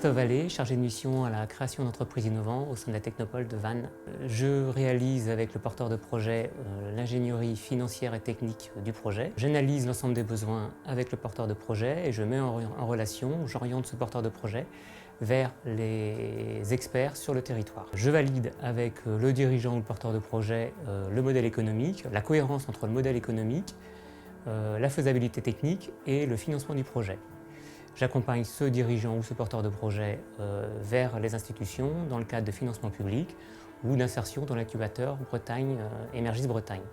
Christophe Vallée, chargé de mission à la création d'entreprises innovantes au sein de la Technopole de Vannes. Je réalise avec le porteur de projet l'ingénierie financière et technique du projet. J'analyse l'ensemble des besoins avec le porteur de projet et je mets en relation, j'oriente ce porteur de projet vers les experts sur le territoire. Je valide avec le dirigeant ou le porteur de projet le modèle économique, la cohérence entre le modèle économique, la faisabilité technique et le financement du projet. J'accompagne ce dirigeant ou ce porteur de projet vers les institutions dans le cadre de financement public ou d'insertion dans l'incubateur Bretagne, Émergis Bretagne.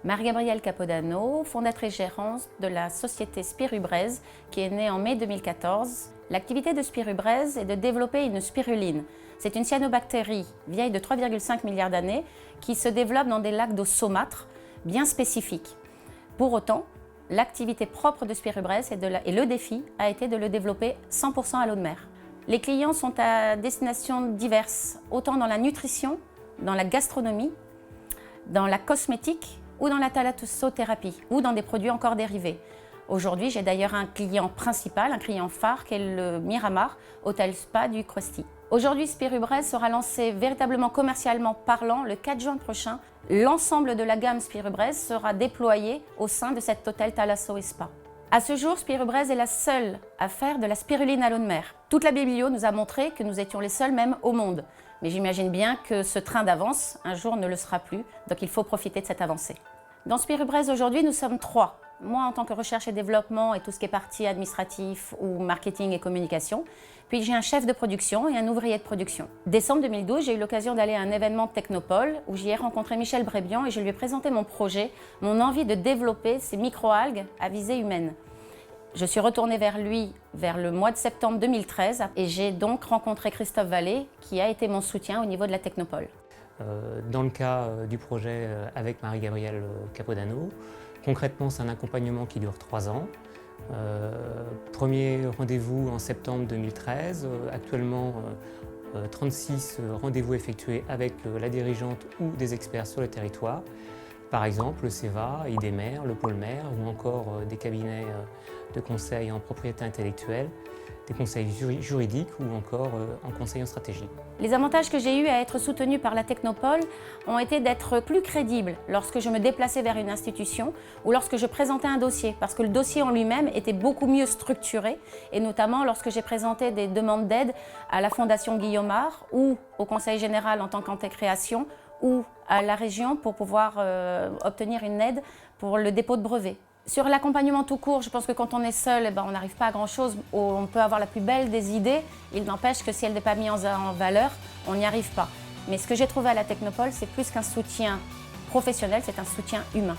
Marie-Gabrielle Capodano, fondatrice gérante de la société Spirubrez, qui est née en mai 2014. L'activité de Spirubrez est de développer une spiruline. C'est une cyanobactérie vieille de 3,5 milliards d'années qui se développe dans des lacs d'eau saumâtre bien spécifiques. Pour autant, l'activité propre de Spirubrez et le défi a été de le développer 100% à l'eau de mer. Les clients sont à destination diverses, autant dans la nutrition, dans la gastronomie, dans la cosmétique ou dans la thalassothérapie ou dans des produits encore dérivés. Aujourd'hui, j'ai d'ailleurs un client principal, un client phare, qui est le Miramar Hôtel Spa du Krusty. Aujourd'hui, Spirubrez sera lancé véritablement commercialement parlant le 4 juin prochain. L'ensemble de la gamme Spirubrez sera déployé au sein de cet hôtel Thalasso et Spa. À ce jour, Spirubrez est la seule à faire de la spiruline à l'eau de mer. Toute la biblio nous a montré que nous étions les seuls même au monde. Mais j'imagine bien que ce train d'avance, un jour, ne le sera plus. Donc il faut profiter de cette avancée. Dans Spirubrez, aujourd'hui, nous sommes 3. Moi, en tant que recherche et développement et tout ce qui est partie administratif ou marketing et communication. Puis j'ai un chef de production et un ouvrier de production. Décembre 2012, j'ai eu l'occasion d'aller à un événement Technopole où j'y ai rencontré Michel Brébian et je lui ai présenté mon projet, mon envie de développer ces microalgues à visée humaine. Je suis retournée vers lui vers le mois de septembre 2013 et j'ai donc rencontré Christophe Vallée qui a été mon soutien au niveau de la Technopole. Dans le cas du projet avec Marie-Gabrielle Capodano, concrètement c'est un accompagnement qui dure 3 ans. Premier rendez-vous en septembre 2013, actuellement 36 rendez-vous effectués avec la dirigeante ou des experts sur le territoire. Par exemple, le CEVA, IDEMER, le Pôle Mer ou encore des cabinets de conseil en propriété intellectuelle, des conseils juridiques ou encore en conseil en stratégie. Les avantages que j'ai eus à être soutenue par la Technopole ont été d'être plus crédible lorsque je me déplaçais vers une institution ou lorsque je présentais un dossier, parce que le dossier en lui-même était beaucoup mieux structuré, et notamment lorsque j'ai présenté des demandes d'aide à la Fondation Guillaumard ou au Conseil général en tant qu'antécréation ou à la région pour pouvoir obtenir une aide pour le dépôt de brevet. Sur l'accompagnement tout court, je pense que quand on est seul, on n'arrive pas à grand-chose. On peut avoir la plus belle des idées, il n'empêche que si elle n'est pas mise en valeur, on n'y arrive pas. Mais ce que j'ai trouvé à la Technopole, c'est plus qu'un soutien professionnel, c'est un soutien humain.